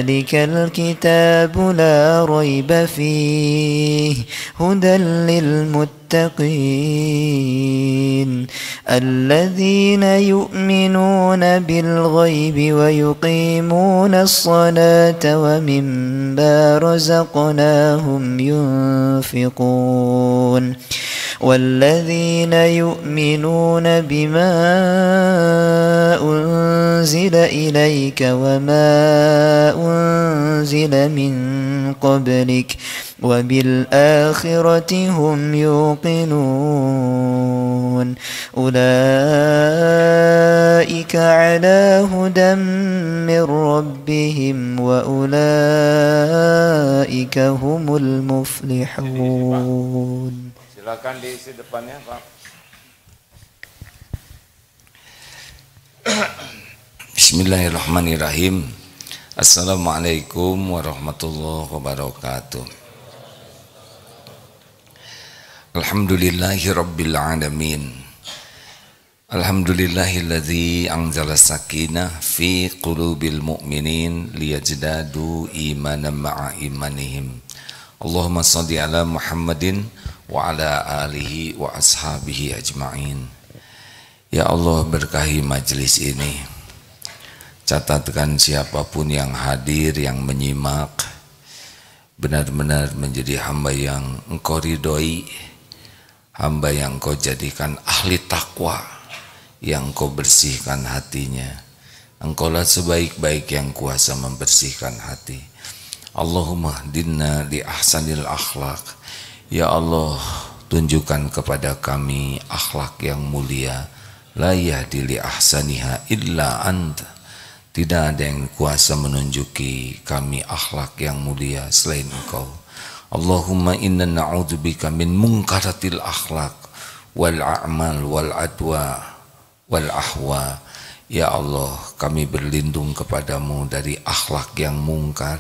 ذلك الكتاب لا ريب فيه هدى للمتقين الذين يؤمنون بالغيب ويقيمون الصلاة ومما رزقناهم ينفقون والذين يؤمنون بما أنزل إليك وما أنزل من قبلك وبالآخرة هم يوقنون أولئك على هدى من ربهم وأولئك هم المفلحون. Silakan diisi depannya, Pak. Bismillahirrahmanirrahim. Assalamualaikum warahmatullahi wabarakatuh. Alhamdulillahi rabbil alamin. Alhamdulillahilladzi anzala sakinah fi qulubil mu'minin liyajdadu imanan ma'a imanihim. Allahumma salli ala Muhammadin wa ala alihi wa ashabihi ajma'in. Ya Allah, berkahi majlis ini. Catatkan siapapun yang hadir, yang menyimak, benar-benar menjadi hamba yang Engkau ridhoi, hamba yang Engkau jadikan ahli takwa, yang Engkau bersihkan hatinya. Engkaulah sebaik-baik yang kuasa membersihkan hati. Allahumma hdina li ahsanil akhlaq. Ya Allah, tunjukkan kepada kami akhlak yang mulia. La yahdi li ahsaniha illa anta. Tidak ada yang kuasa menunjuki kami akhlak yang mulia selain Engkau. Allahumma inna na'udzubika min munkaratil akhlak wal a'mal wal adwa wal ahwa. Ya Allah, kami berlindung kepadamu dari akhlak yang mungkar,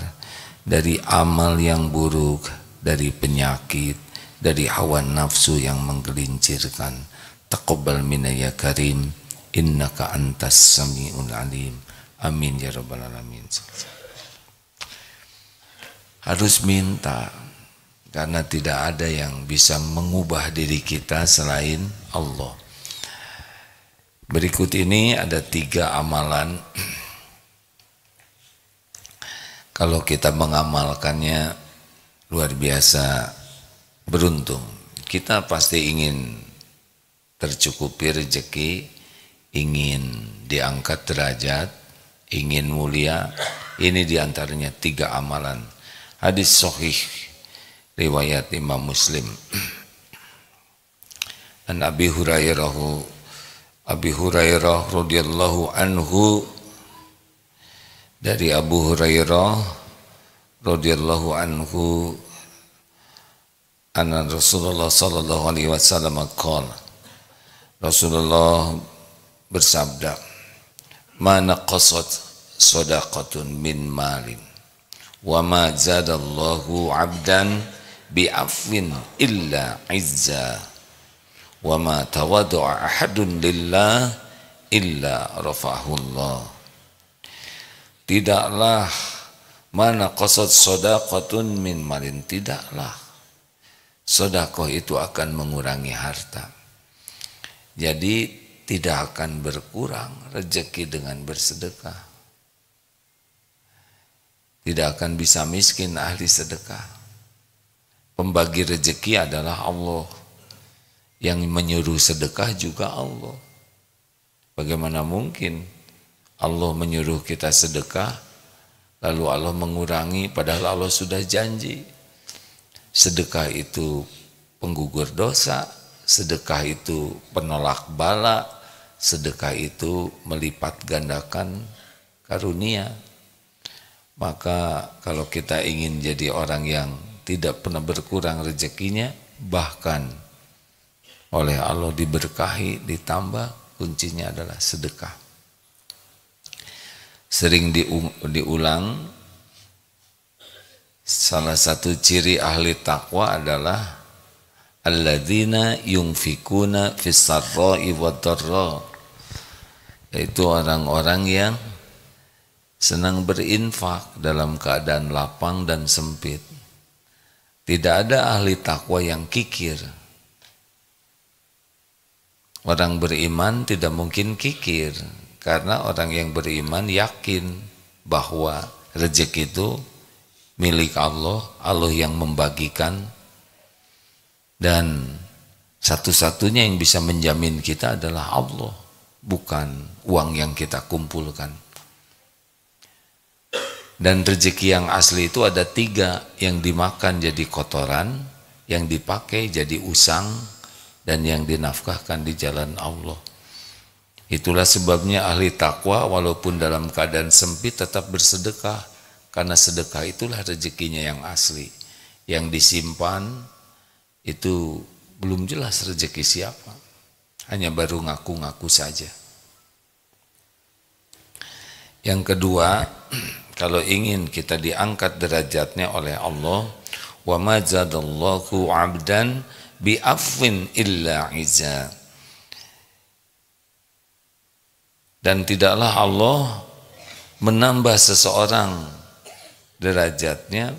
dari amal yang buruk, dari penyakit, dari hawa nafsu yang menggelincirkan. Taqabbal minna ya karim, innaka antas sami'ul alim. Amin ya rabbal alamin. Harus minta, karena tidak ada yang bisa mengubah diri kita selain Allah. Berikut ini ada 3 amalan. Kalau kita mengamalkannya, luar biasa beruntung. Kita pasti ingin tercukupi rezeki, ingin diangkat derajat, ingin mulia. Ini diantaranya 3 amalan. Hadis sahih riwayat Imam Muslim. An Abi Hurairah radhiyallahu anhu, dari Abu Hurairah radhiyallahu anhu, anna Rasulullah sallallahu alaihi wasallam qala, Rasulullah bersabda, ma naqasat shadaqatun min malin wa ma zadallahu 'abdan bi'afwin illa 'izza wa ma tawadda'a ahadun lillah illa rafa'ahullah. Tidaklah mana qasad shadaqatun min malin, tidaklah sedekah itu akan mengurangi harta. Jadi tidak akan berkurang rezeki dengan bersedekah. Tidak akan bisa miskin ahli sedekah. Pembagi rezeki adalah Allah. Yang menyuruh sedekah juga Allah. Bagaimana mungkin Allah menyuruh kita sedekah, lalu Allah mengurangi, padahal Allah sudah janji. Sedekah itu penggugur dosa, sedekah itu penolak bala, sedekah itu melipat gandakan karunia. Maka kalau kita ingin jadi orang yang tidak pernah berkurang rezekinya, bahkan oleh Allah diberkahi, ditambah, kuncinya adalah sedekah. Sering diulang, salah satu ciri ahli takwa adalah alladzina yunfikuna fis sarra'i wad dharra, yaitu orang-orang yang senang berinfak dalam keadaan lapang dan sempit. Tidak ada ahli takwa yang kikir. Orang beriman tidak mungkin kikir, karena orang yang beriman yakin bahwa rezeki itu milik Allah, Allah yang membagikan, dan satu-satunya yang bisa menjamin kita adalah Allah, bukan uang yang kita kumpulkan. Dan rezeki yang asli itu ada 3, yang dimakan jadi kotoran, yang dipakai jadi usang, dan yang dinafkahkan di jalan Allah. Itulah sebabnya ahli takwa walaupun dalam keadaan sempit tetap bersedekah, karena sedekah itulah rezekinya yang asli. Yang disimpan itu belum jelas rezeki siapa, hanya baru ngaku-ngaku saja. Yang kedua, kalau ingin kita diangkat derajatnya oleh Allah, wa ma zadallahu 'abdan bi afwin illa 'izza. Dan tidaklah Allah menambah seseorang derajatnya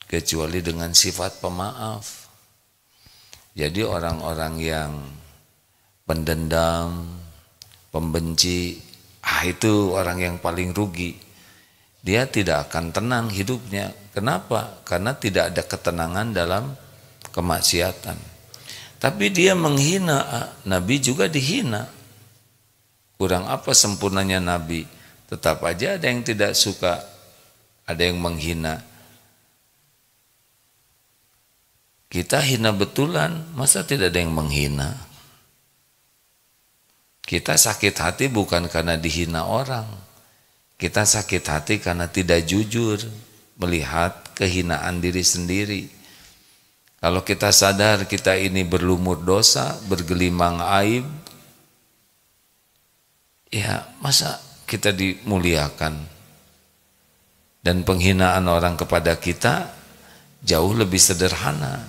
kecuali dengan sifat pemaaf. Jadi orang-orang yang pendendam, pembenci, itu orang yang paling rugi. Dia tidak akan tenang hidupnya. Kenapa? Karena tidak ada ketenangan dalam kemaksiatan. Tapi dia menghina Nabi, juga dihina. Kurang apa sempurnanya Nabi? Tetap aja ada yang tidak suka, ada yang menghina. Kita hina betulan, masa tidak ada yang menghina? Kita sakit hati bukan karena dihina orang. Kita sakit hati karena tidak jujur melihat kehinaan diri sendiri. Kalau kita sadar kita ini berlumur dosa, bergelimang aib, ya masa kita dimuliakan? Dan penghinaan orang kepada kita jauh lebih sederhana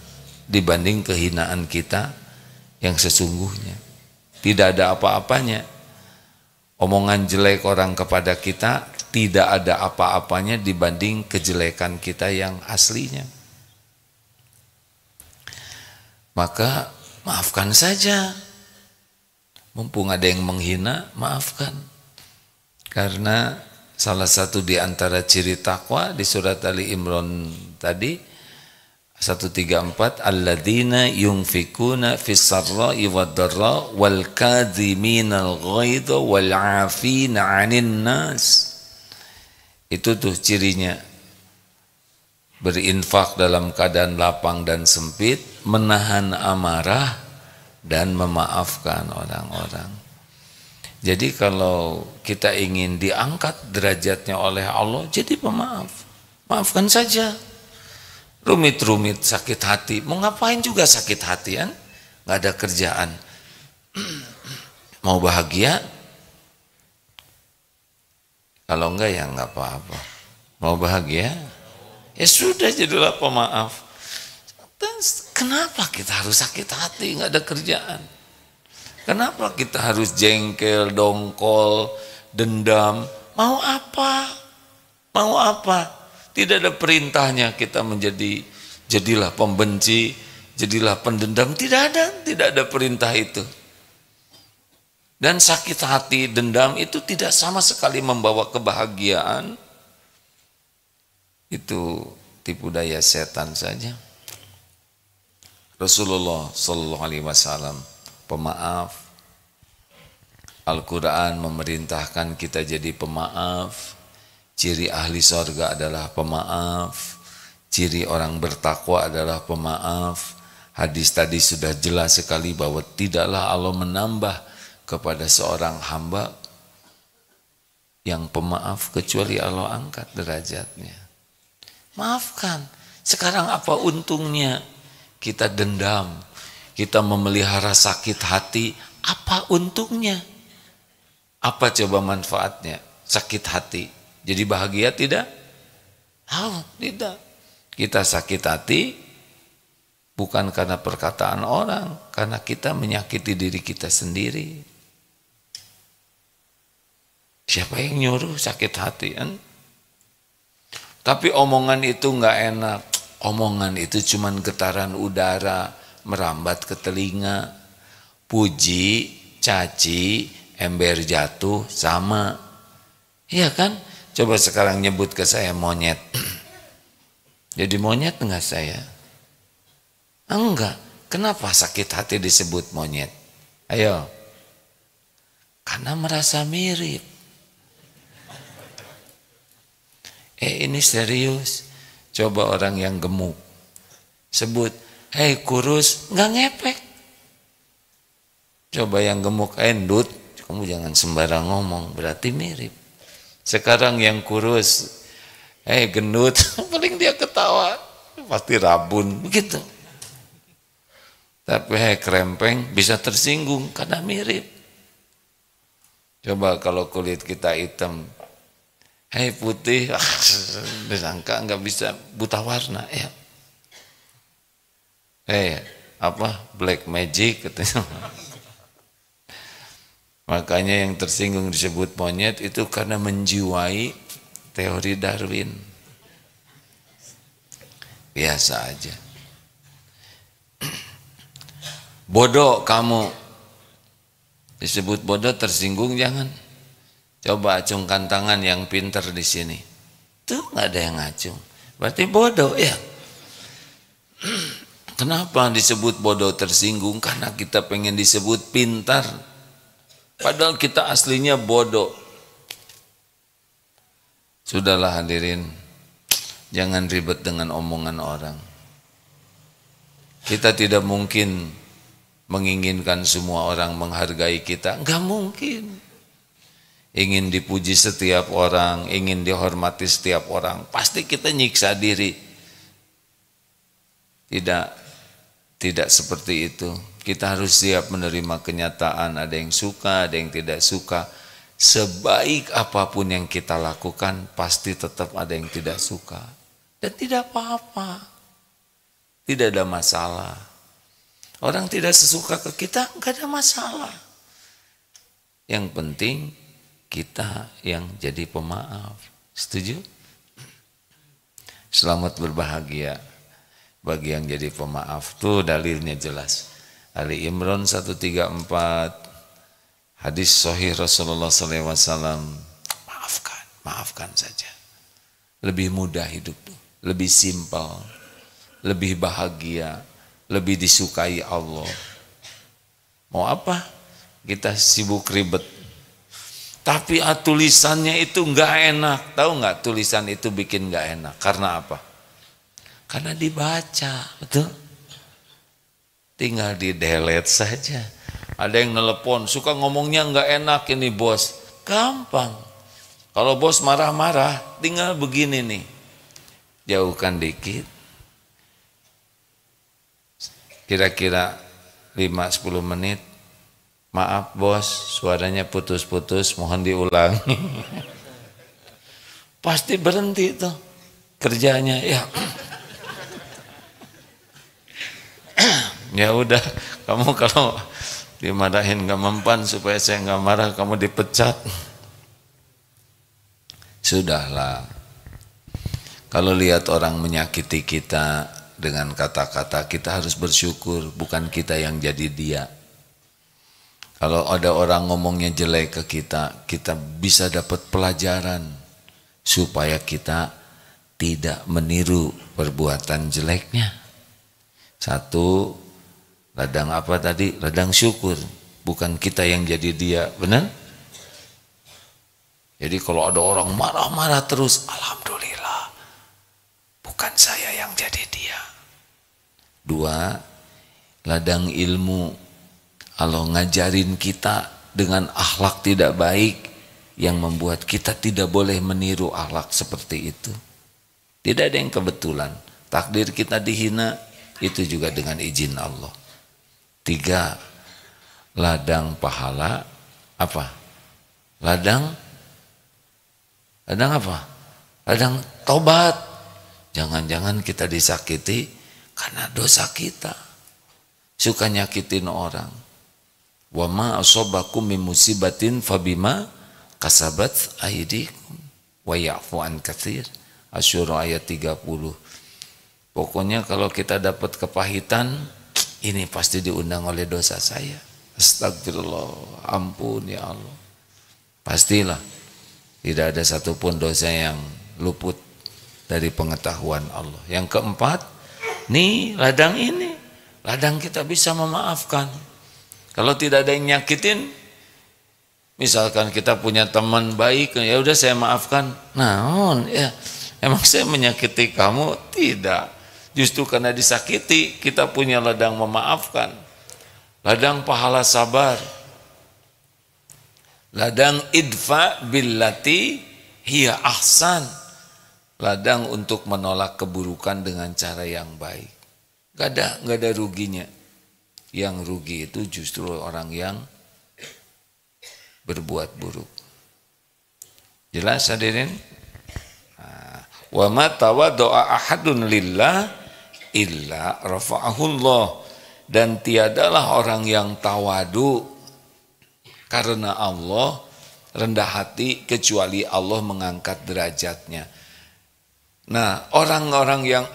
dibanding kehinaan kita yang sesungguhnya. Tidak ada apa-apanya. Omongan jelek orang kepada kita tidak ada apa-apanya dibanding kejelekan kita yang aslinya. Maka maafkan saja. Mumpung ada yang menghina, maafkan. Karena salah satu di antara ciri takwa di surat Ali Imran tadi 134, alladzina yunfikuna fis sarra'i wad dharra wal kadhiminal ghaidha wal 'afina 'anil nas. Itu tuh cirinya. Berinfak dalam keadaan lapang dan sempit, menahan amarah dan memaafkan orang-orang. Jadi kalau kita ingin diangkat derajatnya oleh Allah, jadi pemaaf. Maafkan saja. Rumit-rumit sakit hati, mau ngapain juga sakit hati kan? Nggak ada kerjaan. Mau bahagia? Kalau enggak ya enggak apa-apa. Mau bahagia? Ya sudah, jadilah pemaaf. Kenapa kita harus sakit hati nggak ada kerjaan? Kenapa kita harus jengkel, dongkol, dendam? Mau apa? Mau apa? Tidak ada perintahnya kita jadilah pembenci, jadilah pendendam. Tidak ada perintah itu. Dan sakit hati, dendam itu tidak sama sekali membawa kebahagiaan. Itu tipu daya setan saja. Rasulullah Sallallahu Alaihi Wasallam pemaaf. Al-Quran memerintahkan kita jadi pemaaf. Ciri ahli sorga adalah pemaaf. Ciri orang bertakwa adalah pemaaf. Hadis tadi sudah jelas sekali bahwa tidaklah Allah menambah kepada seorang hamba yang pemaaf kecuali Allah angkat derajatnya. Maafkan. Sekarang apa untungnya kita dendam, kita memelihara sakit hati? Apa untungnya? Apa coba manfaatnya? Sakit hati jadi bahagia tidak? Tidak. Kita sakit hati bukan karena perkataan orang, karena kita menyakiti diri kita sendiri. Siapa yang nyuruh sakit hati kan? Tapi omongan itu nggak enak. Omongan itu cuman getaran udara merambat ke telinga. Puji, caci, ember jatuh sama. Iya kan? Coba sekarang nyebut ke saya monyet. Jadi monyet enggak saya? Enggak. Kenapa sakit hati disebut monyet? Ayo. Karena merasa mirip. Ini serius. Coba orang yang gemuk. Sebut, hei kurus, enggak ngepek. Coba yang gemuk, endut, kamu jangan sembarang ngomong, berarti mirip. Sekarang yang kurus, gendut, paling dia ketawa, pasti rabun, begitu. Tapi krempeng bisa tersinggung karena mirip. Coba kalau kulit kita hitam, putih, disangka nggak bisa buta warna ya. Black magic katanya. Makanya yang tersinggung disebut monyet itu karena menjiwai teori Darwin. Biasa aja. Bodoh kamu. Disebut bodoh tersinggung jangan. Coba acungkan tangan yang pintar di sini. Tuh nggak ada yang ngacung. Berarti bodoh ya. Kenapa disebut bodoh tersinggung? Karena kita pengen disebut pintar. Padahal kita aslinya bodoh. Sudahlah hadirin. Jangan ribet dengan omongan orang. Kita tidak mungkin menginginkan semua orang menghargai kita. Enggak mungkin. Ingin dipuji setiap orang, ingin dihormati setiap orang, pasti kita nyiksa diri. Tidak seperti itu. Kita harus siap menerima kenyataan, ada yang suka, ada yang tidak suka. Sebaik apapun yang kita lakukan, pasti tetap ada yang tidak suka. Dan tidak apa-apa. Tidak ada masalah. Orang tidak sesuka ke kita, enggak ada masalah. Yang penting kita yang jadi pemaaf. Setuju? Selamat berbahagia bagi yang jadi pemaaf. Tuh dalilnya jelas. Ali Imran 134, hadis sahih Rasulullah SAW. Maafkan saja. Lebih mudah hidup tuh, lebih simpel, lebih bahagia, lebih disukai Allah. Mau apa? Kita sibuk ribet. Tapi tulisannya itu enggak enak. Tahu enggak tulisan itu bikin enggak enak? Karena apa? Karena dibaca, betul? Tinggal di delete saja. Ada yang nelpon, suka ngomongnya enggak enak ini bos. Gampang. Kalau bos marah-marah, tinggal begini nih. Jauhkan dikit. Kira-kira 5-10 menit. Maaf bos, suaranya putus-putus, mohon diulangi. Pasti berhenti tuh kerjanya ya. Ya udah, kamu kalau dimarahin gak mempan supaya saya gak marah, kamu dipecat. Sudahlah. Kalau lihat orang menyakiti kita dengan kata-kata, kita harus bersyukur, bukan kita yang jadi dia. Kalau ada orang ngomongnya jelek ke kita, kita bisa dapat pelajaran supaya kita tidak meniru perbuatan jeleknya. Satu, ladang apa tadi? Ladang syukur, bukan kita yang jadi dia, benar? Jadi kalau ada orang marah-marah terus, alhamdulillah, bukan saya yang jadi dia. Dua, ladang ilmu. Allah ngajarin kita dengan akhlak tidak baik yang membuat kita tidak boleh meniru akhlak seperti itu. Tidak ada yang kebetulan. Takdir kita dihina itu juga dengan izin Allah. Tiga, ladang pahala apa? Ladang apa? Ladang tobat. Jangan-jangan kita disakiti karena dosa kita. Suka nyakitin orang. Wa ma asabakum min musibatin fabima kasabat aydikum wa ya'fu an katsir. Asy-Syura ayat 30. Pokoknya kalau kita dapat kepahitan, ini pasti diundang oleh dosa saya. Astagfirullah, ampun ya Allah. Pastilah tidak ada satupun dosa yang luput dari pengetahuan Allah. Yang keempat, nih ladang ini, ladang kita bisa memaafkan. Kalau tidak ada yang nyakitin, misalkan kita punya teman baik, ya udah saya maafkan. Nah, ya emang saya menyakiti kamu? Tidak. Justru karena disakiti, kita punya ladang memaafkan. Ladang pahala sabar. Ladang idfa billati hiya ahsan. Ladang untuk menolak keburukan dengan cara yang baik. Gak ada ruginya. Yang rugi itu justru orang yang berbuat buruk. Jelas hadirin? Wa ma tawadda'a ahadun lillah illa rafa'ahullah. Dan tiadalah orang yang tawadu karena Allah, rendah hati, kecuali Allah mengangkat derajatnya. Nah, orang-orang yang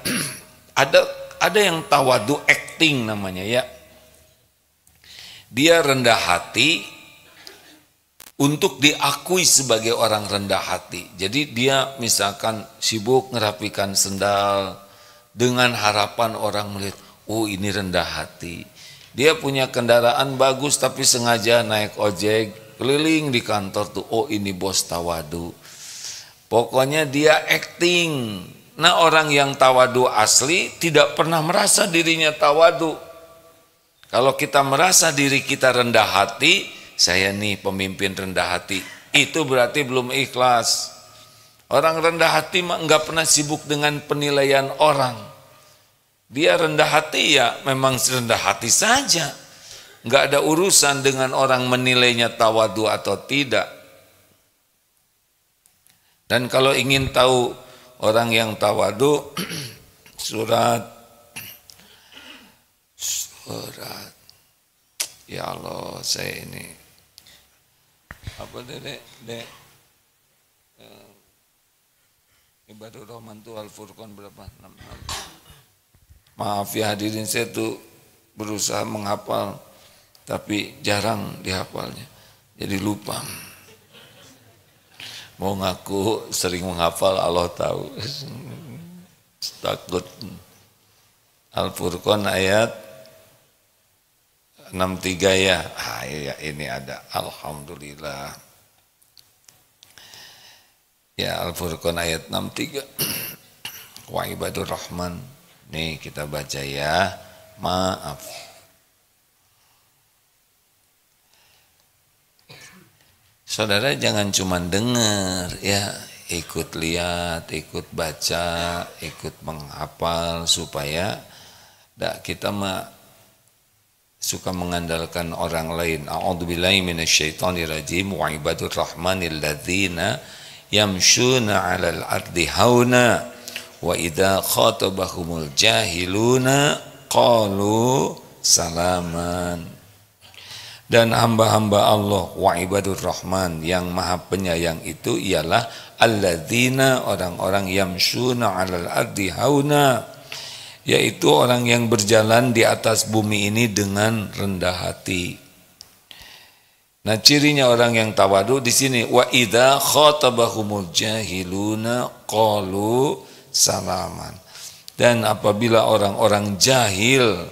ada yang tawadu acting namanya ya. Dia rendah hati untuk diakui sebagai orang rendah hati. Jadi dia misalkan sibuk ngerapikan sendal dengan harapan orang melihat, oh ini rendah hati. Dia punya kendaraan bagus tapi sengaja naik ojek keliling di kantor tuh, oh ini bos tawadu. Pokoknya dia acting. Nah, orang yang tawadu asli tidak pernah merasa dirinya tawadu. Kalau kita merasa diri kita rendah hati, saya nih pemimpin rendah hati, itu berarti belum ikhlas. Orang rendah hati mah enggak pernah sibuk dengan penilaian orang. Dia rendah hati ya memang rendah hati saja. Enggak ada urusan dengan orang menilainya tawadu atau tidak. Dan kalau ingin tahu orang yang tawadu, surat ya Allah, saya ini apa dek Ibadur Rahman tuh Al-Furqan berapa? 6. Maaf ya hadirin, saya tuh berusaha menghafal tapi jarang dihafalnya, jadi lupa. Mau ngaku sering menghafal, Allah tahu. Takut. Al-Furqan ayat 63 ya. Ya ini ada. Alhamdulillah. Ya, Al-Furqan ayat 63. Wa ibadur rahman. Nih kita baca ya. Maaf. Saudara jangan cuma dengar ya, ikut lihat, ikut baca, ikut menghafal supaya kita suka mengandalkan orang lain. A'udzubillahi minasyaitonirrajim. Wa ibadur rahmanil ladzina yamshuna 'alal ardi hauna wa idza khatabahumul jahiluna qalu salaman. Dan hamba-hamba Allah wa ibadur rahman yang maha penyayang itu ialah alladzina, orang-orang yamshuna 'alal ardi hauna, yaitu orang yang berjalan di atas bumi ini dengan rendah hati. Nah, cirinya orang yang tawadu di sini, wa idza khatabahumul jahiluna qalu salaman. Dan apabila orang-orang jahil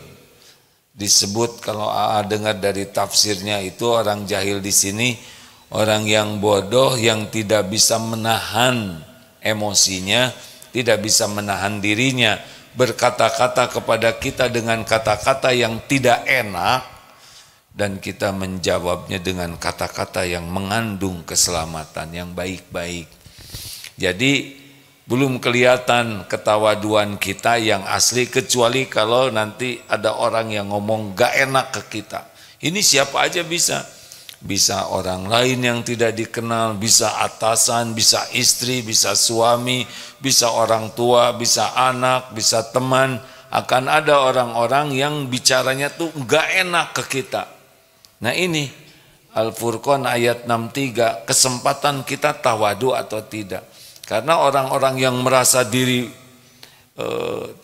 disebut, kalau dengar dari tafsirnya itu, orang jahil di sini orang yang bodoh, yang tidak bisa menahan emosinya, tidak bisa menahan dirinya, berkata-kata kepada kita dengan kata-kata yang tidak enak, dan kita menjawabnya dengan kata-kata yang mengandung keselamatan, yang baik-baik. Jadi belum kelihatan ketawaduan kita yang asli, kecuali kalau nanti ada orang yang ngomong gak enak ke kita. Ini siapa aja bisa. Bisa orang lain yang tidak dikenal, bisa atasan, bisa istri, bisa suami, bisa orang tua, bisa anak, bisa teman. Akan ada orang-orang yang bicaranya tuh gak enak ke kita. Nah ini Al-Furqan ayat 63, kesempatan kita tawadu atau tidak. Karena orang-orang yang merasa diri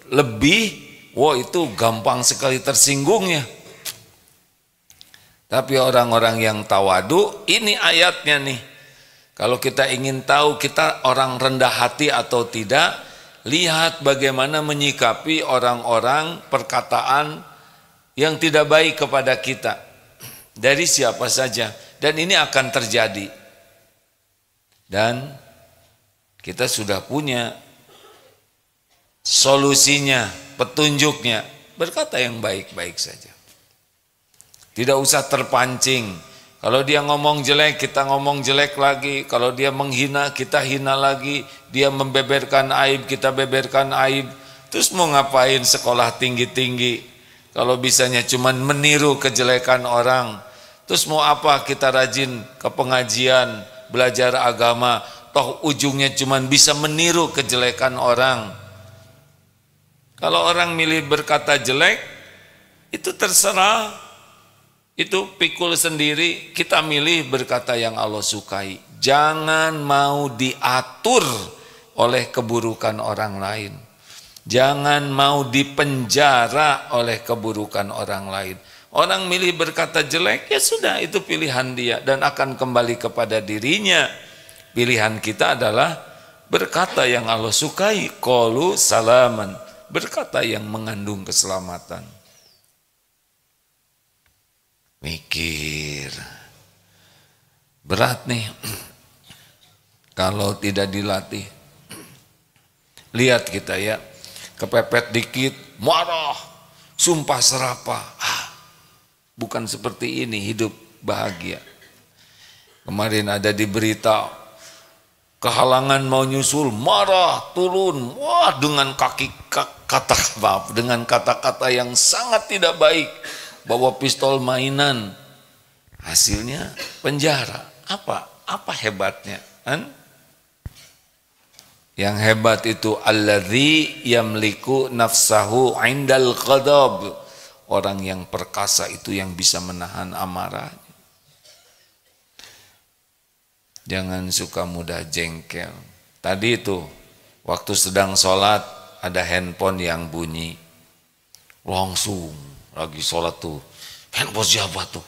lebih, wah itu gampang sekali tersinggungnya. Tapi orang-orang yang tawadu, ini ayatnya nih. Kalau kita ingin tahu kita orang rendah hati atau tidak, lihat bagaimana menyikapi orang-orang perkataan yang tidak baik kepada kita. Dari siapa saja. Dan ini akan terjadi. Dan kita sudah punya solusinya, petunjuknya. Berkata yang baik-baik saja. Tidak usah terpancing. Kalau dia ngomong jelek, kita ngomong jelek lagi. Kalau dia menghina, kita hina lagi. Dia membeberkan aib, kita beberkan aib. Terus mau ngapain sekolah tinggi-tinggi? Kalau bisanya cuman meniru kejelekan orang. Terus mau apa kita rajin ke pengajian, belajar agama, toh ujungnya cuman bisa meniru kejelekan orang. Kalau orang milih berkata jelek, itu terserah, itu pikul sendiri. Kita milih berkata yang Allah sukai. Jangan mau diatur oleh keburukan orang lain. Jangan mau dipenjara oleh keburukan orang lain. Orang milih berkata jelek, ya sudah, itu pilihan dia dan akan kembali kepada dirinya. Pilihan kita adalah berkata yang Allah sukai, qaulu salaman, berkata yang mengandung keselamatan. Mikir, berat nih kalau tidak dilatih. Lihat kita ya, kepepet dikit, marah, sumpah serapah. Bukan seperti ini hidup bahagia. Kemarin ada di berita, kehalangan mau nyusul, marah, turun, wah dengan dengan kata-kata yang sangat tidak baik, bawa pistol mainan, hasilnya penjara. Apa hebatnya? Kan? Yang hebat itu alladzi yamliku nafsahu indal ghadab. Orang yang perkasa itu yang bisa menahan amarah. Jangan suka mudah jengkel. Tadi itu waktu sedang sholat ada handphone yang bunyi. Langsung lagi sholat tuh, handphone siapa tuh?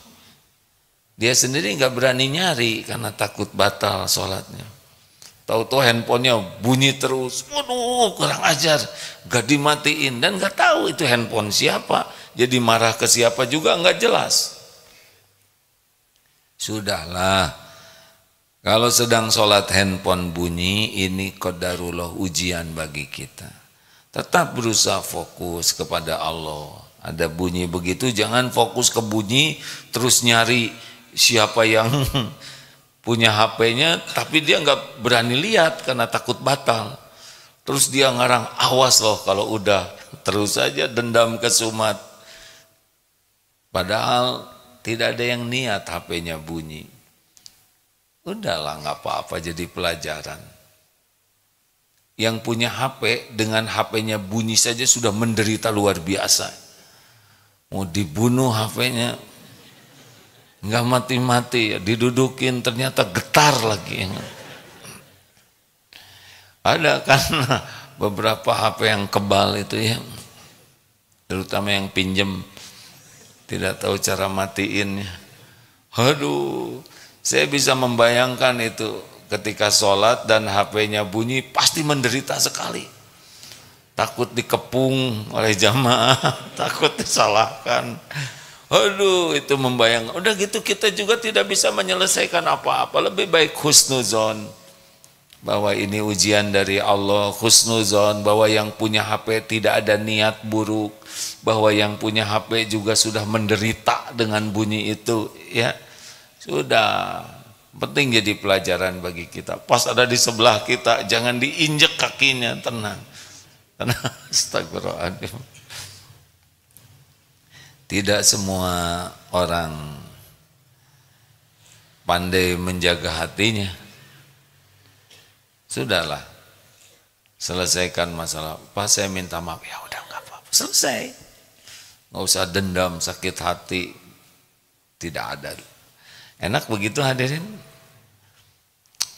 Dia sendiri nggak berani nyari karena takut batal sholatnya. Tahu-tahu handphonenya bunyi terus. Waduh, kurang ajar, gak dimatiin dan gak tahu itu handphone siapa. Jadi marah ke siapa juga nggak jelas. Sudahlah, kalau sedang sholat handphone bunyi, ini qadarullah, ujian bagi kita. Tetap berusaha fokus kepada Allah. Ada bunyi begitu, jangan fokus ke bunyi, terus nyari siapa yang punya HP-nya, tapi dia nggak berani lihat karena takut batal. Terus dia ngarang, awas loh kalau udah, terus saja dendam kesumat. Padahal tidak ada yang niat HP-nya bunyi. Udahlah, nggak apa-apa, jadi pelajaran. Yang punya HP dengan HP-nya bunyi saja sudah menderita luar biasa. Mau dibunuh HP-nya, nggak mati-mati, ya didudukin ternyata getar lagi. Ada kan beberapa HP yang kebal itu ya, terutama yang pinjem, tidak tahu cara matiinnya. Aduh, saya bisa membayangkan itu ketika sholat dan HP-nya bunyi, pasti menderita sekali. Takut dikepung oleh jamaah, takut disalahkan. Aduh, itu membayangkan. Udah gitu kita juga tidak bisa menyelesaikan apa-apa. Lebih baik husnuzon, bahwa ini ujian dari Allah. Husnuzon, bahwa yang punya HP tidak ada niat buruk, bahwa yang punya HP juga sudah menderita dengan bunyi itu, ya sudah. Penting jadi pelajaran bagi kita. Pas ada di sebelah kita, jangan diinjek kakinya, tenang. Astagfirullahaladzim. Tidak semua orang pandai menjaga hatinya. Sudahlah, selesaikan masalah. Pas saya minta maaf, ya udah nggak apa-apa, selesai. Nggak usah dendam, sakit hati, tidak ada. Enak begitu hadirin?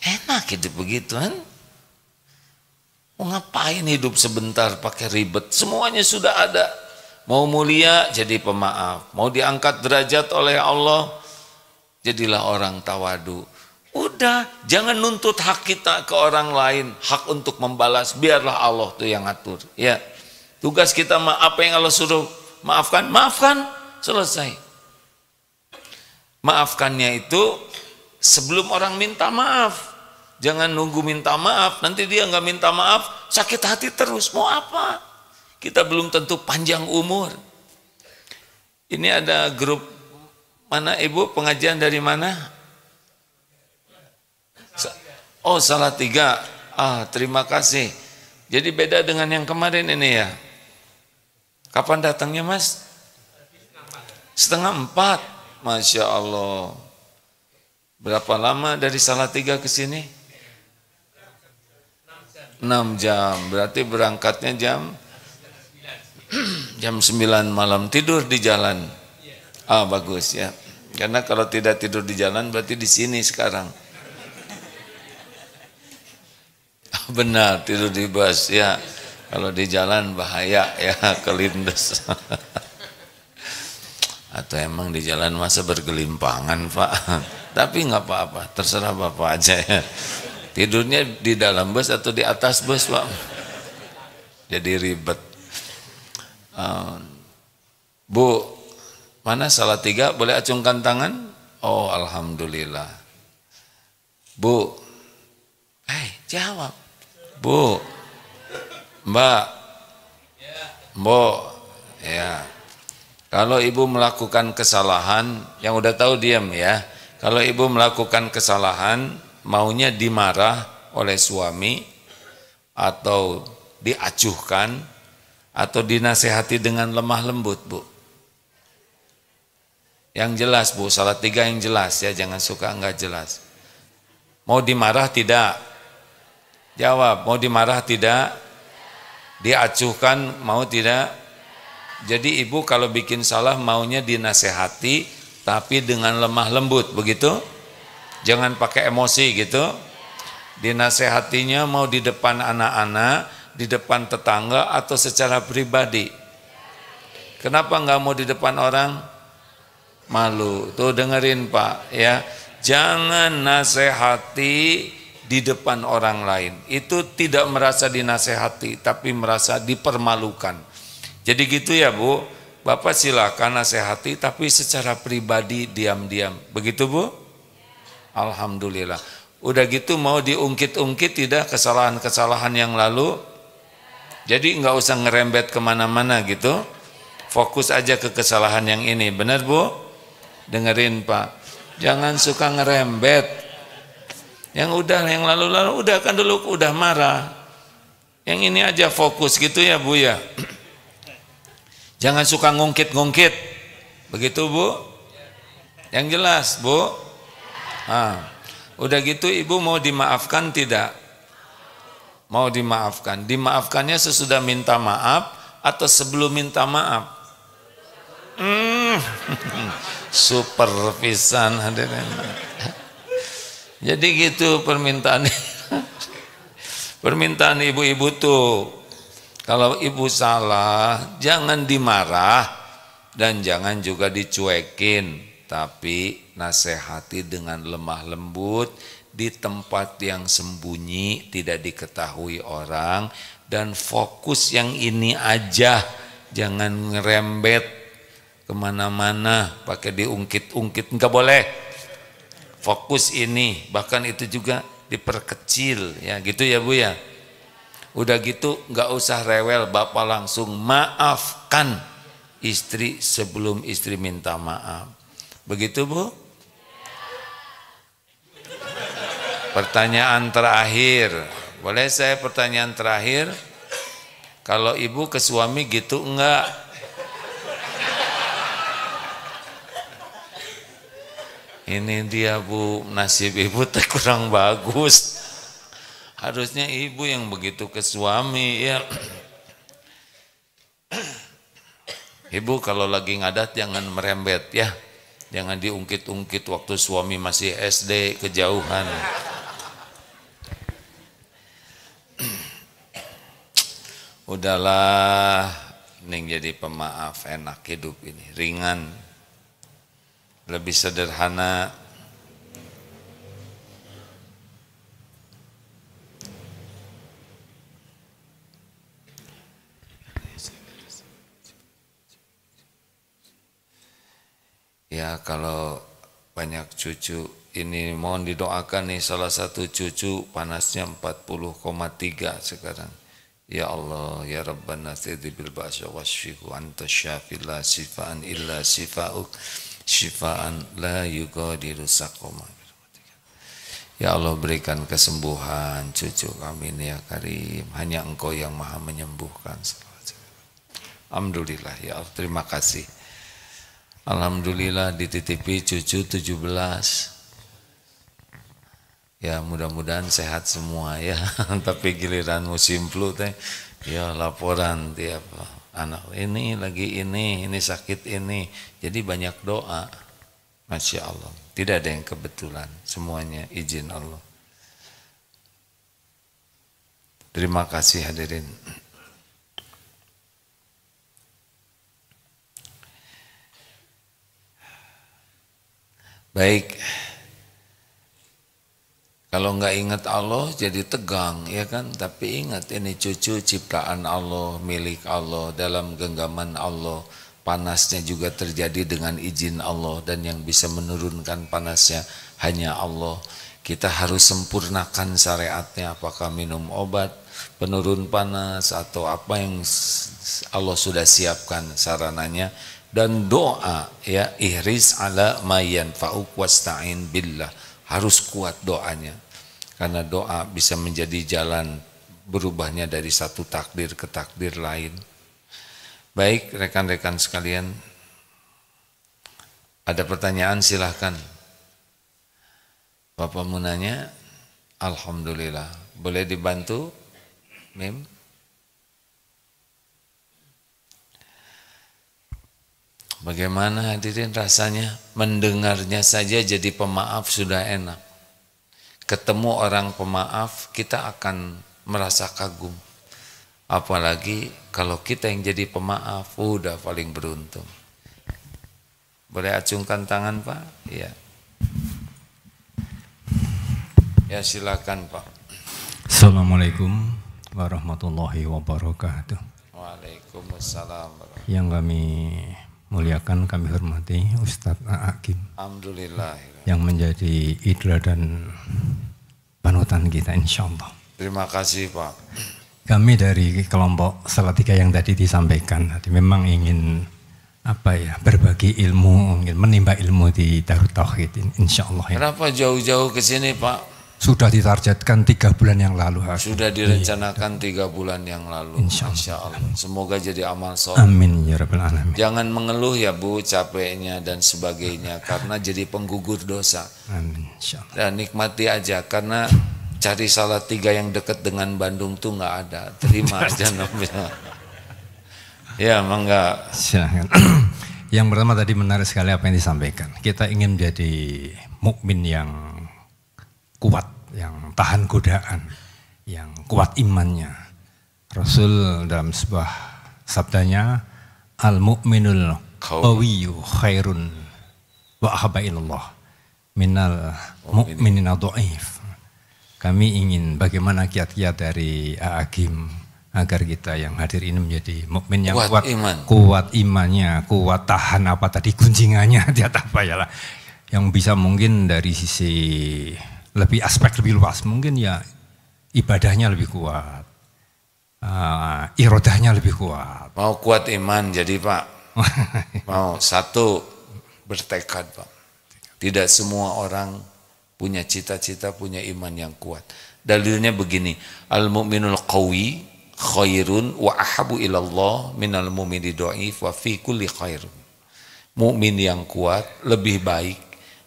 Enak hidup begitu kan? Mau ngapain hidup sebentar pakai ribet? Semuanya sudah ada. Mau mulia jadi pemaaf, mau diangkat derajat oleh Allah, jadilah orang tawadu. Udah, jangan nuntut hak kita ke orang lain, hak untuk membalas, biarlah Allah tuh yang ngatur. Ya, tugas kita apa yang Allah suruh maafkan, maafkan, selesai. Maafkannya itu sebelum orang minta maaf. Jangan nunggu minta maaf, nanti dia nggak minta maaf, sakit hati terus. Mau apa? Kita belum tentu panjang umur. Ini ada grup mana ibu, pengajian dari mana? Oh, Salatiga. Terima kasih. Jadi beda dengan yang kemarin ini ya. Kapan datangnya Mas? 3:30. Masya Allah. Berapa lama dari Salatiga ke sini? 6 jam. Berarti berangkatnya jam 9 malam, tidur di jalan. Bagus ya. Karena kalau tidak tidur di jalan berarti di sini sekarang. Benar, tidur di bus ya. Kalau di jalan bahaya ya, kelindes. Atau emang di jalan masa bergelimpangan Pak? Tapi nggak apa-apa, terserah Bapak aja ya. Tidurnya di dalam bus atau di atas bus Pak? Jadi ribet. Bu, mana Salatiga? Boleh acungkan tangan? Oh, alhamdulillah. Bu, jawab. Bu, Mbak, Mbok, ya. Kalau ibu melakukan kesalahan, yang udah tahu diam ya. Kalau ibu melakukan kesalahan, maunya dimarah oleh suami, atau diacuhkan, atau dinasehati dengan lemah lembut, Bu. Yang jelas, Bu, Salatiga yang jelas ya, jangan suka enggak jelas. Mau dimarah tidak? Jawab, mau dimarah tidak? Diacuhkan mau tidak? Jadi ibu kalau bikin salah maunya dinasehati tapi dengan lemah lembut, begitu? Jangan pakai emosi gitu. Dinasehatinya mau di depan anak-anak, di depan tetangga atau secara pribadi. Kenapa enggak mau di depan orang? Malu. Tuh dengerin Pak ya. Jangan nasehati di depan orang lain. Itu tidak merasa dinasehati tapi merasa dipermalukan. Jadi gitu ya Bu, Bapak silakan nasihati tapi secara pribadi diam-diam. Begitu Bu? Alhamdulillah. Udah gitu mau diungkit-ungkit tidak kesalahan-kesalahan yang lalu? Jadi nggak usah ngerembet kemana-mana gitu. Fokus aja ke kesalahan yang ini. Benar Bu? Dengerin Pak. Jangan suka ngerembet. Yang udah, yang lalu-lalu udah kan dulu udah marah. Yang ini aja fokus gitu ya Bu ya. Jangan suka ngungkit-ngungkit. Begitu Bu? Yang jelas Bu? Udah gitu ibu mau dimaafkan tidak? Mau dimaafkan. Dimaafkannya sesudah minta maaf atau sebelum minta maaf? Super pisan hadirin. Jadi gitu permintaan. Permintaan ibu-ibu tuh. Kalau ibu salah, jangan dimarah dan jangan juga dicuekin, tapi nasihati dengan lemah lembut di tempat yang sembunyi, tidak diketahui orang, dan fokus yang ini aja, jangan ngerembet kemana-mana, pakai diungkit-ungkit, enggak boleh. Fokus ini, bahkan itu juga diperkecil, ya gitu ya Bu ya. Udah gitu nggak usah rewel, Bapak langsung maafkan istri sebelum istri minta maaf. Begitu Bu? Pertanyaan terakhir. Boleh saya pertanyaan terakhir? Kalau ibu ke suami gitu enggak? Ini dia Bu, nasib ibu kurang bagus. Harusnya ibu yang begitu ke suami ya. Ibu kalau lagi ngadat jangan merembet ya. Jangan diungkit-ungkit waktu suami masih SD kejauhan. Udahlah, mending jadi pemaaf, enak hidup ini, ringan, lebih sederhana. Ya kalau banyak cucu, ini mohon didoakan nih, salah satu cucu panasnya 40,3 sekarang. Ya Allah, ya Rabbana tidbil ba'sa wasfihu anta syafi la sifaan illa sifa'uk syifaan la yugadiru saqoma. Ya Allah, berikan kesembuhan cucu kami ini ya Karim, hanya Engkau yang maha menyembuhkan. Alhamdulillah ya Allah, terima kasih. Alhamdulillah dititipi cucu 17. Ya mudah-mudahan sehat semua ya. Tapi giliran musim flu teh ya laporan tiap anak ini lagi ini sakit ini. Jadi banyak doa. Masya Allah. Tidak ada yang kebetulan, semuanya izin Allah. Terima kasih hadirin. Baik, kalau nggak ingat Allah jadi tegang, ya kan? Tapi ingat ini cucu ciptaan Allah, milik Allah, dalam genggaman Allah. Panasnya juga terjadi dengan izin Allah, dan yang bisa menurunkan panasnya hanya Allah. Kita harus sempurnakan syariatnya, apakah minum obat penurun panas atau apa yang Allah sudah siapkan sarananya. Dan doa, ya, ihris ala ma yanfa'uk wasta'in billah, harus kuat doanya, karena doa bisa menjadi jalan berubahnya dari satu takdir ke takdir lain. Baik rekan-rekan sekalian, ada pertanyaan silahkan. Bapak mau nanya? Alhamdulillah, boleh dibantu Mim? Bagaimana hadirin rasanya? Mendengarnya saja jadi pemaaf sudah enak. Ketemu orang pemaaf kita akan merasa kagum. Apalagi kalau kita yang jadi pemaaf, udah paling beruntung. Boleh acungkan tangan Pak? Iya. Ya silakan Pak. Assalamualaikum warahmatullahi wabarakatuh. Waalaikumsalam. Yang kami muliakan, kami hormati Ustadz A'akim, alhamdulillah, yang menjadi idola dan panutan kita insyaallah. Terima kasih Pak. Kami dari kelompok Salatiga yang tadi disampaikan, memang ingin berbagi ilmu, ingin menimba ilmu di Darut Tauhid insyaallah. Kenapa jauh-jauh ke sini Pak? Sudah ditargetkan 3 bulan yang lalu. Sudah direncanakan 3 bulan yang lalu. Insya Allah. Semoga jadi amal soleh. Amin ya rabbal alamin. Jangan mengeluh ya Bu, capeknya dan sebagainya, karena jadi penggugur dosa. Amin insya Allah. Dan nikmati aja, karena cari Salatiga yang dekat dengan Bandung tuh nggak ada. Terima aja namanya. Ya mangga. Silakan. Yang pertama tadi menarik sekali apa yang disampaikan. Kita ingin menjadi mukmin yang kuat, yang tahan godaan, yang kuat imannya. Rasul dalam sebuah sabdanya, al-mu'minul qawiyyu khairun wa ahabba ilallah minal mu'minin dhaif. Kami ingin bagaimana kiat-kiat dari A'agim agar kita yang hadir ini menjadi mukmin yang kuat iman. Kuat imannya, kuat tahan apa tadi gunjingannya, tiap apa ya lah. Yang bisa mungkin dari sisi lebih aspek lebih luas, mungkin ya ibadahnya lebih kuat, irodahnya lebih kuat. Mau kuat iman jadi Pak, mau satu bertekad Pak. Tidak semua orang punya cita-cita, punya iman yang kuat. Dalilnya begini, al-mu'minul qawi khairun wa ahabu ilallah minal mu'mini dhaif wa fi kulli khairun. Mukmin yang kuat lebih baik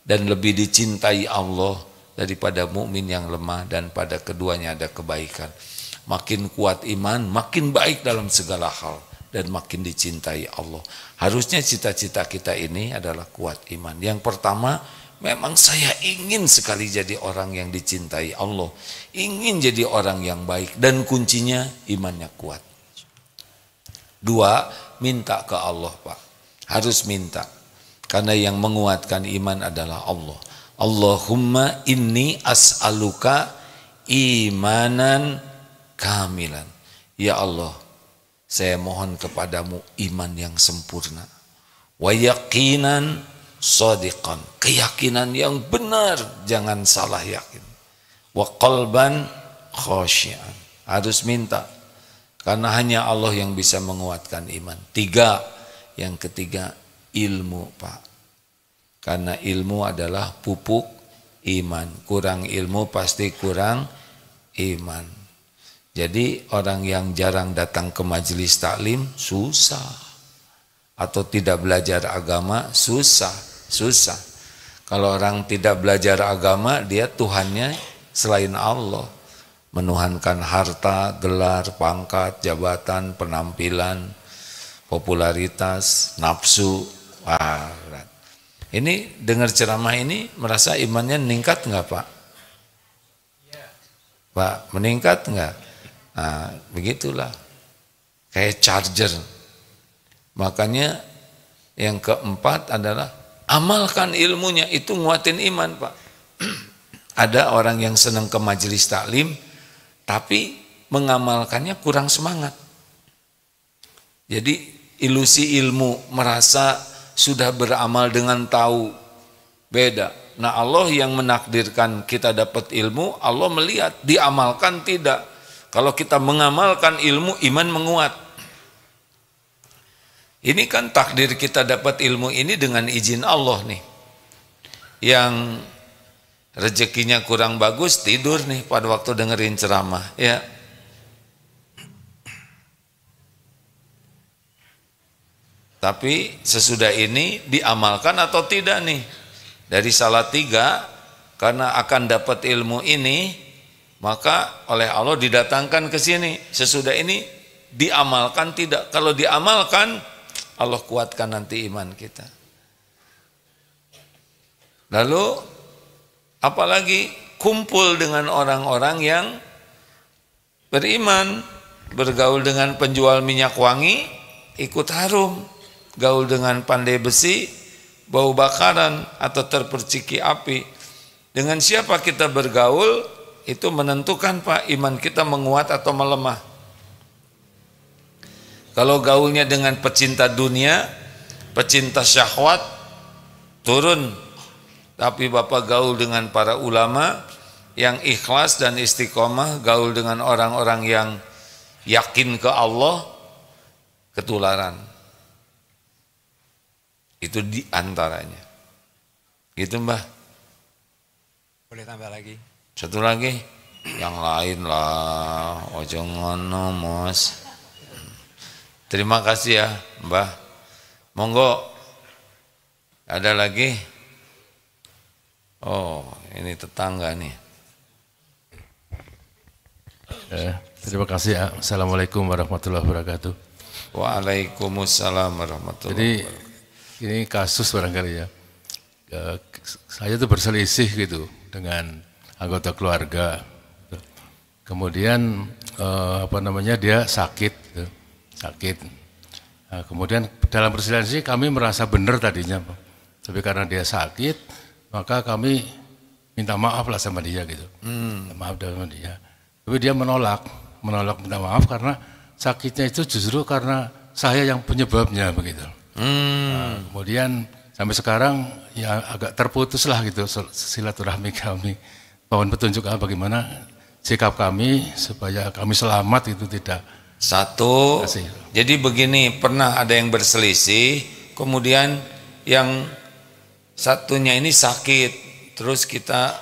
dan lebih dicintai Allah daripada mukmin yang lemah, dan pada keduanya ada kebaikan. Makin kuat iman, makin baik dalam segala hal, dan makin dicintai Allah. Harusnya cita-cita kita ini adalah kuat iman. Yang pertama, memang saya ingin sekali jadi orang yang dicintai Allah, ingin jadi orang yang baik, dan kuncinya imannya kuat. Dua, minta ke Allah, Pak. Harus minta. Karena yang menguatkan iman adalah Allah. Allahumma inni as'aluka imanan kamilan. Ya Allah, saya mohon kepadamu iman yang sempurna. Wa yaqinan shadiqan, keyakinan yang benar, jangan salah yakin. Wa qalban khasyian, harus minta. Karena hanya Allah yang bisa menguatkan iman. Tiga, yang ketiga ilmu, Pak. Karena ilmu adalah pupuk iman. Kurang ilmu pasti kurang iman. Jadi orang yang jarang datang ke majelis taklim susah. Atau tidak belajar agama susah. Kalau orang tidak belajar agama, dia Tuhannya selain Allah. Menuhankan harta, gelar, pangkat, jabatan, penampilan, popularitas, nafsu. Wah, berat. Ini dengar ceramah ini merasa imannya meningkat enggak, Pak? Pak, meningkat enggak? Nah, begitulah. Kayak charger. Makanya yang keempat adalah amalkan ilmunya, itu nguatin iman, Pak. Ada orang yang senang ke majelis taklim tapi mengamalkannya kurang semangat. Jadi ilusi ilmu, merasa sudah beramal dengan tahu, beda. Nah, Allah yang menakdirkan kita dapat ilmu, Allah melihat diamalkan tidak. Kalau kita mengamalkan ilmu, iman menguat. Ini kan takdir kita dapat ilmu ini dengan izin Allah nih. Yang rezekinya kurang bagus, tidur nih pada waktu dengerin ceramah, ya. Tapi sesudah ini diamalkan atau tidak nih? Dari Salatiga, karena akan dapat ilmu ini, maka oleh Allah didatangkan ke sini. Sesudah ini diamalkan tidak? Kalau diamalkan, Allah kuatkan nanti iman kita. Lalu apalagi kumpul dengan orang-orang yang beriman, bergaul dengan penjual minyak wangi, ikut harum. Gaul dengan pandai besi, bau bakaran atau terperciki api. Dengan siapa kita bergaul, itu menentukan, Pak, iman kita menguat atau melemah. Kalau gaulnya dengan pecinta dunia, pecinta syahwat, turun. Tapi Bapak gaul dengan para ulama yang ikhlas dan istiqomah, gaul dengan orang-orang yang yakin ke Allah, ketularan. Itu di antaranya. Gitu, Mbah. Boleh tambah lagi? Satu lagi, yang lain lah, ojo ngono, Mos. Terima kasih ya, Mbah. Monggo. Ada lagi? Oh, ini tetangga nih. Terima kasih ya. Assalamualaikum warahmatullahi wabarakatuh. Waalaikumsalam warahmatullahi wabarakatuh. Ini kasus barangkali ya. Saya tuh berselisih gitu dengan anggota keluarga. Kemudian dia sakit. Nah, kemudian dalam perselisihan kami merasa benar tadinya, tapi karena dia sakit, maka kami minta maaf lah sama dia gitu. Maaf sama dia. Tapi dia menolak minta maaf karena sakitnya itu justru karena saya yang penyebabnya begitu. Nah, kemudian sampai sekarang ya agak terputus lah gitu silaturahmi kami. Mohon petunjuk bagaimana sikap kami supaya kami selamat itu tidak. Satu, jadi begini, pernah ada yang berselisih, kemudian yang satunya ini sakit, terus kita,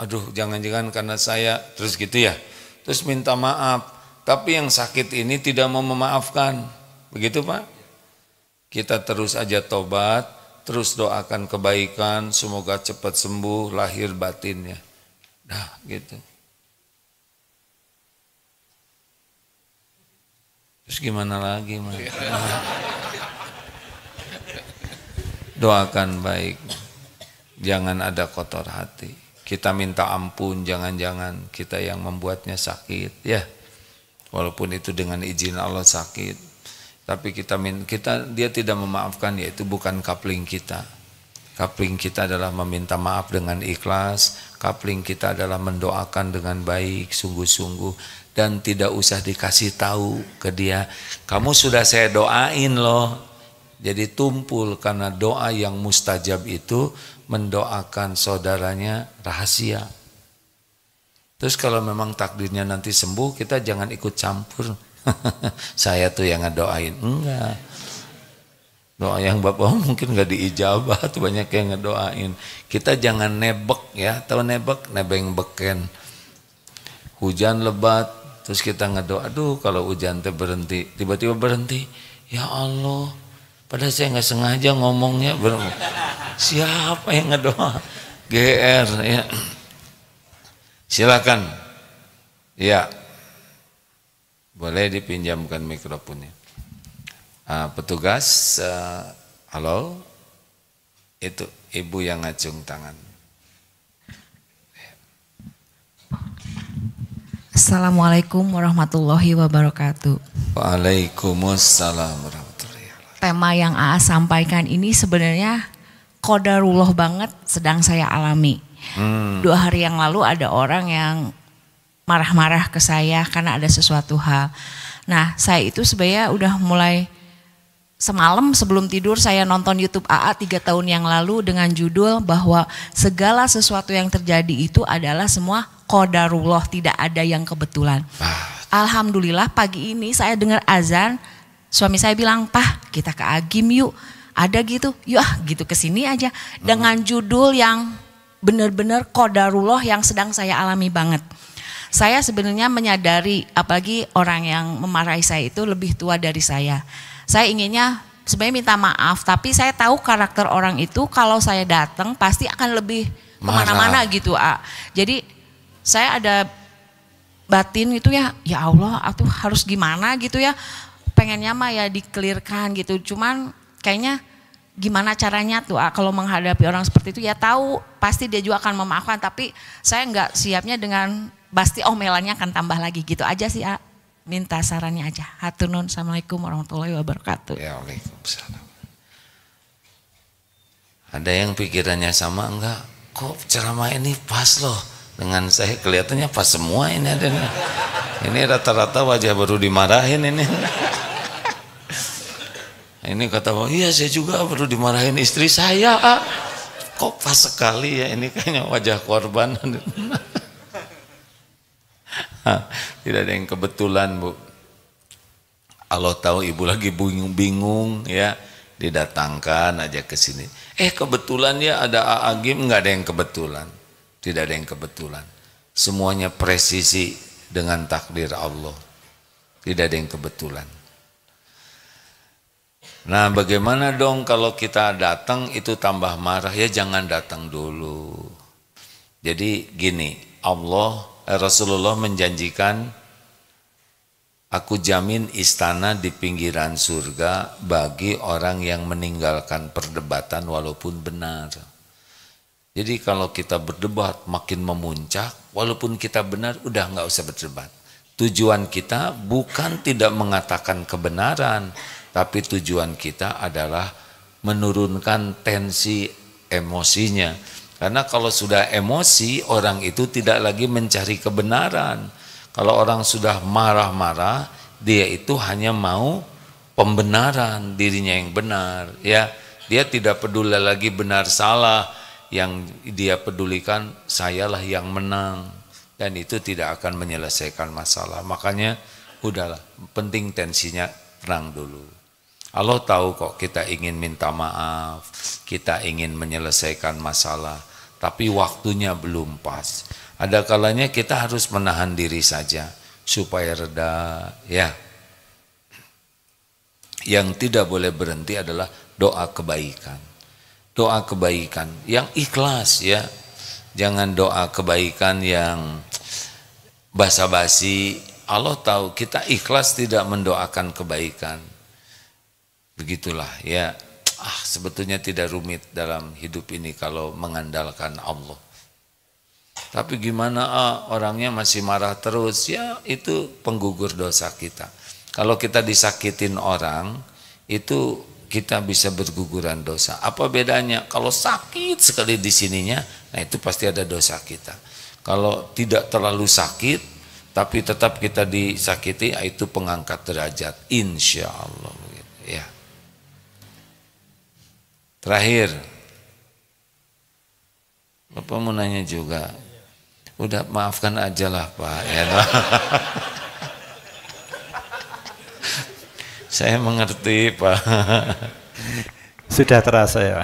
aduh jangan-jangan karena saya, terus gitu ya, terus minta maaf, tapi yang sakit ini tidak mau memaafkan, begitu Pak? Kita terus aja tobat, terus doakan kebaikan, semoga cepat sembuh lahir batinnya. Nah, gitu. Terus gimana lagi, Mas? Doakan baik, jangan ada kotor hati. Kita minta ampun, jangan-jangan kita yang membuatnya sakit, ya. Walaupun itu dengan izin Allah sakit, tapi dia tidak memaafkan, ya itu bukan coupling kita. Coupling kita adalah meminta maaf dengan ikhlas, coupling kita adalah mendoakan dengan baik, sungguh-sungguh, dan tidak usah dikasih tahu ke dia, kamu sudah saya doain loh. Jadi tumpul, karena doa yang mustajab itu mendoakan saudaranya rahasia. Terus kalau memang takdirnya nanti sembuh, kita jangan ikut campur. Saya tuh yang ngedoain, enggak. Doa yang Bapak mungkin nggak diijabah, tuh banyak yang ngedoain. Kita jangan nebek, ya, tahu nebek, nebeng beken. Hujan lebat, terus kita ngedoa, aduh kalau hujan teh berhenti, tiba-tiba berhenti, ya Allah, padahal saya nggak sengaja ngomongnya, siapa yang ngedoa? GR, ya. Silakan, ya, boleh dipinjamkan mikrofonnya. Petugas, halo, itu ibu yang ngacung tangan. Assalamualaikum warahmatullahi wabarakatuh. Waalaikumsalam warahmatullahi wabarakatuh. Tema yang AA sampaikan ini sebenarnya qadarullah banget sedang saya alami. 2 hari yang lalu ada orang yang marah-marah ke saya karena ada sesuatu hal. Nah, saya itu sebenarnya udah mulai semalam sebelum tidur saya nonton YouTube AA 3 tahun yang lalu dengan judul bahwa segala sesuatu yang terjadi itu adalah semua qadarullah, tidak ada yang kebetulan. Alhamdulillah pagi ini saya dengar azan, suami saya bilang, "Pah, kita ke Agim yuk." Ada gitu, yuk gitu kesini aja. Dengan judul yang benar-benar qadarullah yang sedang saya alami banget. Saya sebenarnya menyadari, apalagi orang yang memarahi saya itu lebih tua dari saya. Saya inginnya sebenarnya minta maaf, tapi saya tahu karakter orang itu kalau saya datang pasti akan lebih kemana-mana gitu. Jadi saya ada batin itu ya Allah, aku harus gimana gitu ya, pengennya mah ya dikelirkan gitu. Cuman kayaknya gimana caranya tuh kalau menghadapi orang seperti itu, ya tahu pasti dia juga akan memaafkan, tapi saya nggak siapnya dengan pasti omelannya akan tambah lagi gitu aja sih. Minta sarannya aja. Hatur nuhun. Assalamualaikum warahmatullahi wabarakatuh. Ya, waalaikumsalam. Ada yang pikirannya sama enggak? Kok ceramah ini pas loh dengan saya, kelihatannya pas semua ini ada. Ini rata-rata wajah baru dimarahin ini. Ini kata, oh iya saya juga baru dimarahin istri saya. Kok pas sekali ya, ini kayaknya wajah korban. Tidak ada yang kebetulan, Bu. Allah tahu ibu lagi bingung-bingung ya, didatangkan aja ke sini. Kebetulan ya ada Agim, nggak ada yang kebetulan. Tidak ada yang kebetulan. Semuanya presisi dengan takdir Allah. Tidak ada yang kebetulan. Nah, bagaimana dong kalau kita datang itu tambah marah? Ya jangan datang dulu. Jadi gini, Rasulullah menjanjikan, aku jamin istana di pinggiran surga bagi orang yang meninggalkan perdebatan walaupun benar. Jadi kalau kita berdebat makin memuncak, walaupun kita benar udah nggak usah berdebat. Tujuan kita bukan tidak mengatakan kebenaran, tapi tujuan kita adalah menurunkan tensi emosinya. Karena kalau sudah emosi, orang itu tidak lagi mencari kebenaran. Kalau orang sudah marah-marah, dia itu hanya mau pembenaran, dirinya yang benar. Ya, dia tidak peduli lagi benar salah, yang dia pedulikan sayalah yang menang. Dan itu tidak akan menyelesaikan masalah. Makanya udahlah, penting tensinya tenang dulu. Allah tahu kok kita ingin minta maaf, kita ingin menyelesaikan masalah, tapi waktunya belum pas. Ada kalanya kita harus menahan diri saja supaya reda, ya. Yang tidak boleh berhenti adalah doa kebaikan. Doa kebaikan yang ikhlas, ya. Jangan doa kebaikan yang basa-basi, Allah tahu kita ikhlas tidak mendoakan kebaikan. Begitulah ya. Sebetulnya tidak rumit dalam hidup ini kalau mengandalkan Allah. Tapi gimana orangnya masih marah terus, ya itu penggugur dosa kita. Kalau kita disakitin orang, itu kita bisa berguguran dosa. Apa bedanya? Kalau sakit sekali di sininya, nah itu pasti ada dosa kita. Kalau tidak terlalu sakit, tapi tetap kita disakiti, itu pengangkat derajat. Insya Allah. Ya. Terakhir, Bapak mau nanya juga. Udah maafkan aja lah Pak. Ya, saya mengerti Pak. Sudah terasa ya.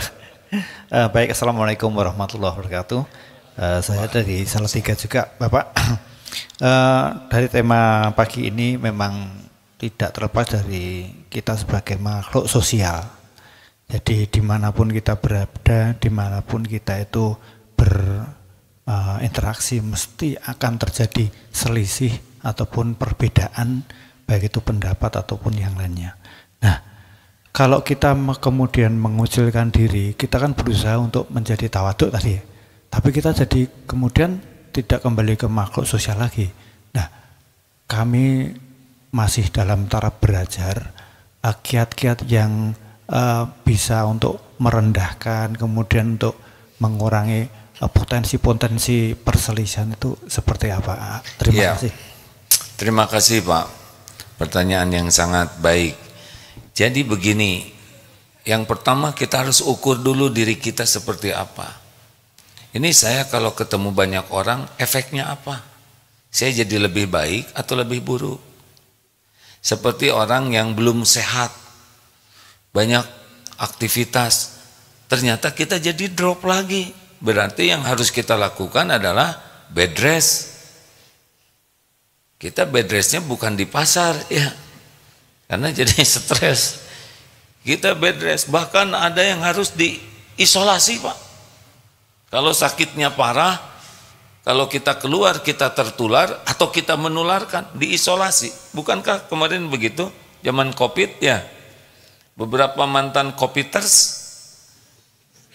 Baik, Assalamualaikum warahmatullahi wabarakatuh. Saya dari Salatiga juga Bapak. Dari tema pagi ini memang tidak terlepas dari kita sebagai makhluk sosial. Jadi dimanapun kita berada, dimanapun kita itu berinteraksi, mesti akan terjadi selisih ataupun perbedaan, baik itu pendapat ataupun yang lainnya. Nah, kalau kita kemudian mengucilkan diri, kita kan berusaha untuk menjadi tawaduk tadi, tapi kita jadi kemudian tidak kembali ke makhluk sosial lagi. Nah, kami masih dalam taraf belajar kiat-kiat yang bisa untuk merendahkan, kemudian untuk mengurangi potensi-potensi perselisihan itu seperti apa? Terima kasih. Terima kasih Pak. Pertanyaan yang sangat baik. Jadi begini, yang pertama kita harus ukur dulu diri kita seperti apa. Ini saya kalau ketemu banyak orang, efeknya apa? Saya jadi lebih baik atau lebih buruk? Seperti orang yang belum sehat, banyak aktivitas, ternyata kita jadi drop lagi. Berarti yang harus kita lakukan adalah bed rest. Kita bed restnya bukan di pasar ya, karena jadi stres. Kita bed rest, bahkan ada yang harus diisolasi Pak. Kalau sakitnya parah, kalau kita keluar kita tertular atau kita menularkan, diisolasi. Bukankah kemarin begitu zaman COVID ya? Beberapa mantan COVIDers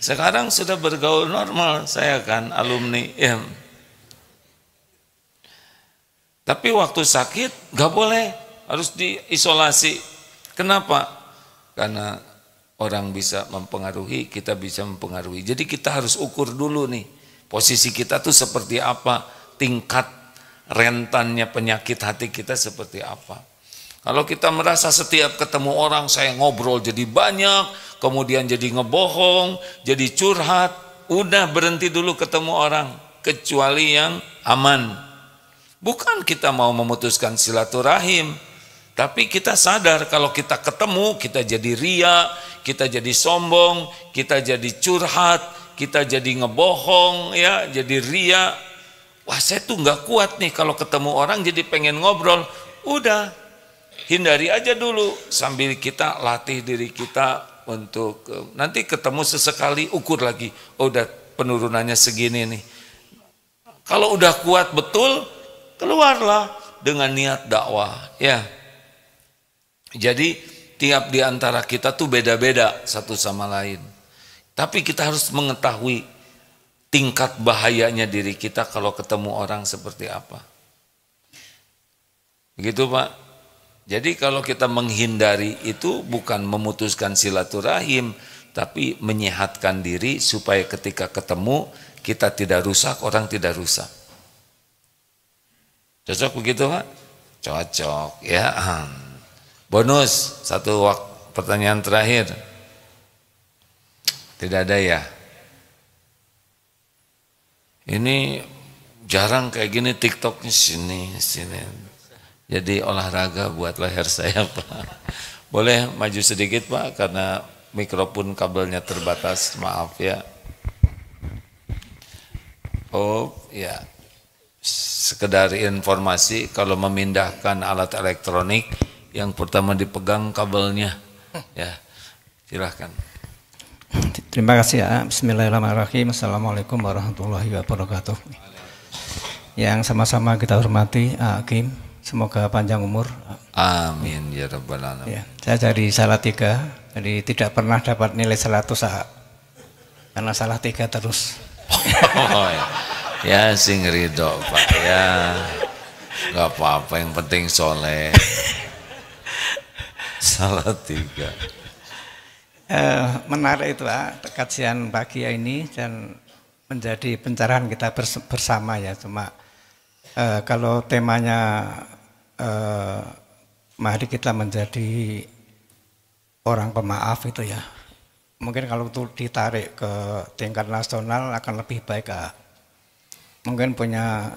sekarang sudah bergaul normal, saya kan alumni ya. Tapi waktu sakit gak boleh, harus diisolasi. Kenapa? Karena orang bisa mempengaruhi, kita bisa mempengaruhi. Jadi kita harus ukur dulu nih, posisi kita tuh seperti apa, tingkat rentannya penyakit hati kita seperti apa. Kalau kita merasa setiap ketemu orang saya ngobrol jadi banyak, kemudian jadi ngebohong, jadi curhat, udah berhenti dulu ketemu orang, kecuali yang aman. Bukan kita mau memutuskan silaturahim, tapi kita sadar kalau kita ketemu, kita jadi ria, kita jadi sombong, kita jadi curhat, kita jadi ngebohong, ya, jadi ria. Wah, saya tuh nggak kuat nih kalau ketemu orang jadi pengen ngobrol. Udah, hindari aja dulu sambil kita latih diri kita untuk nanti ketemu sesekali ukur lagi. Oh, udah penurunannya segini nih. Kalau udah kuat betul, keluarlah dengan niat dakwah ya. Jadi tiap di antara kita tuh beda-beda satu sama lain. Tapi kita harus mengetahui tingkat bahayanya diri kita kalau ketemu orang seperti apa. Begitu Pak. Jadi kalau kita menghindari itu bukan memutuskan silaturahim, tapi menyehatkan diri supaya ketika ketemu kita tidak rusak, orang tidak rusak. Cocok begitu Pak? Cocok ya. Bonus satu pertanyaan terakhir. Tidak ada ya? Ini jarang kayak gini TikToknya sini. Jadi olahraga buat leher saya Pak. Boleh maju sedikit Pak karena mikrofon kabelnya terbatas, maaf ya. Oh ya. Sekedar informasi, kalau memindahkan alat elektronik yang pertama dipegang kabelnya ya. Silahkan. Terima kasih ya. Bismillahirrahmanirrahim. Assalamualaikum warahmatullahi wabarakatuh. Yang sama-sama kita hormati Hakim semoga panjang umur. Amin ya rabbal alamin. Ya, saya dari Salatiga, jadi tidak pernah dapat nilai 100 karena salah 3 terus. Oh, ya sing ridho Pak ya, nggak apa-apa, yang penting soleh. Salatiga. Menarik itu Pak, kajian pagi ini dan menjadi pencerahan kita bersama ya. Cuma kalau temanya mari kita menjadi orang pemaaf itu ya, mungkin kalau itu ditarik ke tingkat nasional akan lebih baik Kak. Mungkin punya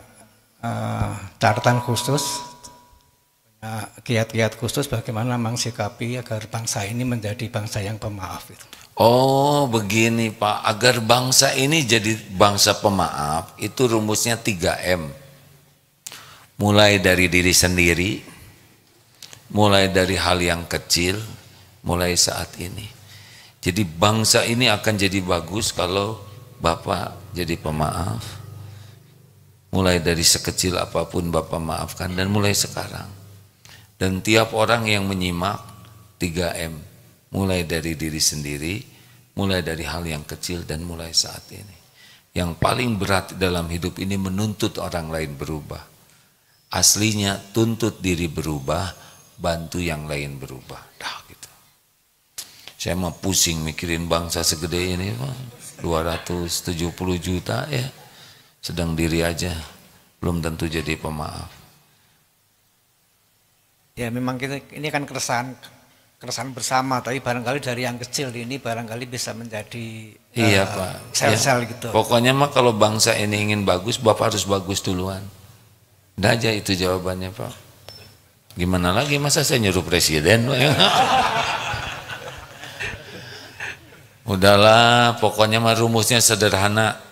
catatan khusus, punya kiat-kiat khusus bagaimana mengsikapi agar bangsa ini menjadi bangsa yang pemaaf itu. Oh begini Pak, agar bangsa ini jadi bangsa pemaaf itu rumusnya 3M. Mulai dari diri sendiri, mulai dari hal yang kecil, mulai saat ini. Jadi bangsa ini akan jadi bagus kalau Bapak jadi pemaaf. Mulai dari sekecil apapun Bapak maafkan, dan mulai sekarang. Dan tiap orang yang menyimak 3M. Mulai dari diri sendiri, mulai dari hal yang kecil, dan mulai saat ini. Yang paling berat dalam hidup ini menuntut orang lain berubah. Aslinya tuntut diri berubah, bantu yang lain berubah. Dah gitu. Saya mah pusing mikirin bangsa segede ini, Pak. 270 juta ya. Sedang diri aja, belum tentu jadi pemaaf. Ya memang kita ini kan keresahan bersama, tapi barangkali dari yang kecil ini barangkali bisa menjadi iya Pak, sel-sel ya. gitu. Pokoknya mah kalau bangsa ini ingin bagus, Bapak harus bagus duluan. Udah aja itu jawabannya Pak. Gimana lagi, masa saya nyuruh presiden? Udahlah, pokoknya mah rumusnya sederhana.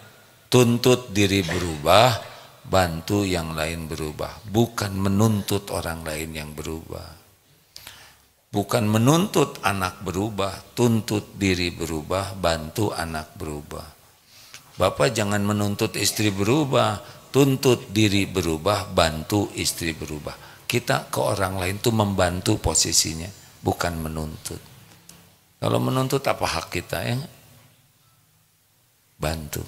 Tuntut diri berubah, bantu yang lain berubah. Bukan menuntut orang lain yang berubah. Bukan menuntut anak berubah, tuntut diri berubah, bantu anak berubah. Bapak jangan menuntut istri berubah, tuntut diri berubah, bantu istri berubah. Kita ke orang lain itu membantu posisinya, bukan menuntut. Kalau menuntut apa hak kita ya? Bantu.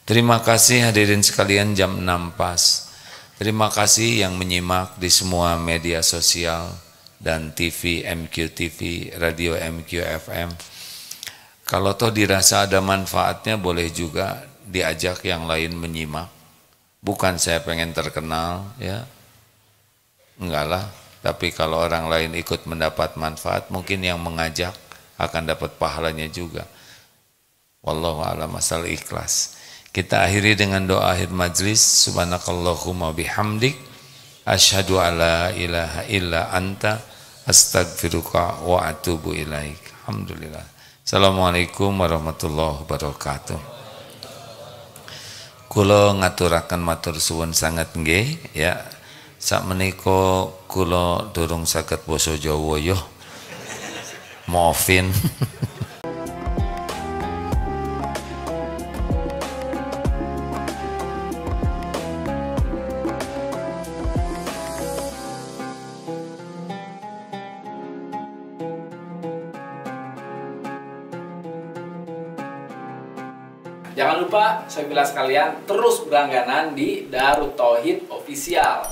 Terima kasih hadirin sekalian, jam 6 pas. Terima kasih yang menyimak di semua media sosial dan TV, MQTV, radio MQFM. Kalau toh dirasa ada manfaatnya, boleh juga diajak yang lain menyimak. Bukan saya pengen terkenal ya, enggak lah. Tapi kalau orang lain ikut mendapat manfaat, mungkin yang mengajak akan dapat pahalanya juga. Wallahu a'lam, asal ikhlas. Kita akhiri dengan doa akhir majlis. Subhanakallahumma bihamdik, asyhadu alla ilaha illa anta, astagfiruka wa atubu ilaik. Alhamdulillah. Assalamualaikum warahmatullahi wabarakatuh. Kula ngaturaken matur suwun sanget nggih ya. Sakmenika kula durung saged basa Jawa yo. Maafin. Jangan lupa, saya bilang sekalian, terus berlangganan di Darut Tauhid Official.